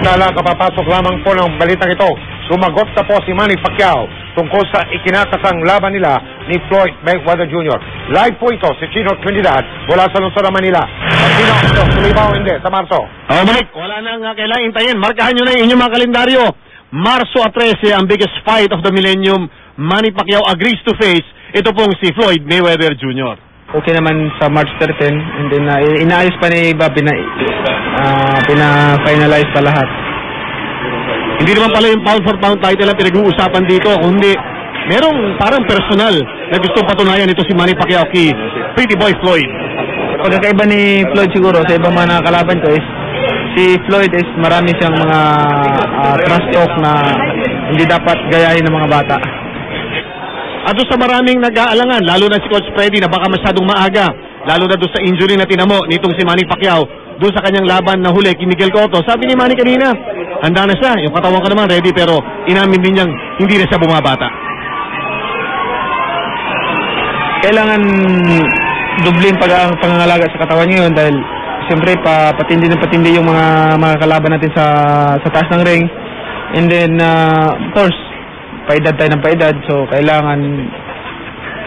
Samantala, kapapasok lamang po ng balitang ito, sumagot na po si Manny Pacquiao tungkol sa ikinakasang laban nila ni Floyd Mayweather Jr. Live po ito si Chino Trinidad mula sa lungsod ng Manila. Chino, ito, tuloy ba o hindi sa Marso? Mike, wala na nga kailangan intayin. Markahan nyo na yung inyong mga kalendaryo. Marso 13, ang biggest fight of the millennium. Manny Pacquiao agrees to face ito pong si Floyd Mayweather Jr. Okay naman sa March 13, and then inaayos pa ni Bob, pina-finalize pa lahat. Hindi naman pala yung pound for pound title ang pinag-uusapan dito, kundi merong parang personal na gustong patunayan ito si Manny Pacquiao kay Pretty Boy Floyd. Pagkakaiba ni Floyd siguro sa ibang mga nakakalaban ko is si Floyd is marami siyang mga trash talk na hindi dapat gayahin ng mga bata. At doon sa maraming nag-aalangan, lalo na si Coach Freddy na baka masyadong maaga, lalo na doon sa injury na tinamo nitong si Manny Pacquiao, doon sa kanyang laban na huli kay Miguel Cotto. Sabi ni Manny kanina, handa na siya, yung katawan ka naman ready, pero inamin din niyang hindi na siya bumabata. Kailangan dublin ang pangangalaga sa katawan ngayon dahil siyempre patindi ng patindi yung mga kalaban natin sa taas ng ring. And then, of course, paedad tayo ng paedad, so kailangan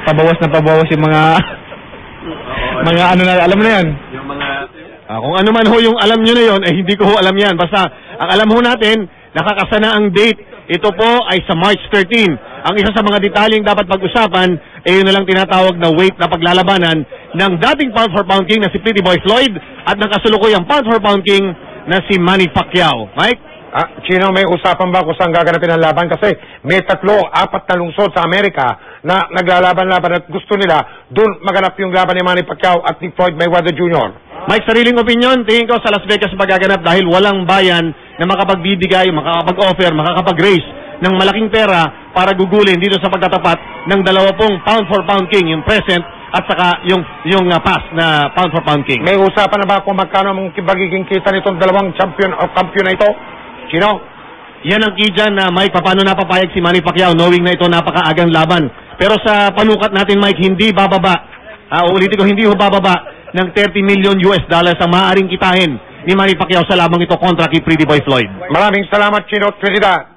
pabawas yung mga ano na, alam mo na yan. Yung mga kung ano man ho yung alam nyo na yon, hindi ko ho alam yan. Basta, ang alam ho natin, nakakasana ang date. Ito po ay sa March 13. Ang isa sa mga detalyeng dapat pag-usapan, yun na lang tinatawag na weight na paglalabanan ng dating pound for pound king na si Pretty Boy Floyd at ng kasulukuyang pound for pound king na si Manny Pacquiao. Mike? Chino, may usapan ba kung saan gaganapin ang laban? Kasi may 3, 4 na lungsod sa Amerika na naglalaban-laban at gusto nila doon maganap yung laban ni Manny Pacquiao at ni Floyd Mayweather Jr. Mike, sariling opinion, tingin ko sa Las Vegas magaganap dahil walang bayan na makapagbibigay, makakapag-offer, makakapag-raise ng malaking pera para gugulin dito sa pagtatapat ng 20 pound for pound king, yung present at saka yung past na pound for pound king. May usapan na ba kung magkano ang magiging kita nitong dalawang champion o kampiyon na ito? Chino? Yan ang key dyan na Mike, paano napapayag si Manny Pacquiao knowing na ito napakaagang laban. Pero sa panukat natin Mike, hindi bababa. Uulitin ko, hindi bababa ng $30 million ang maaaring kitahin ni Manny Pacquiao sa labang ito kontra kay Pretty Boy Floyd. Maraming salamat, Chino Trinidad.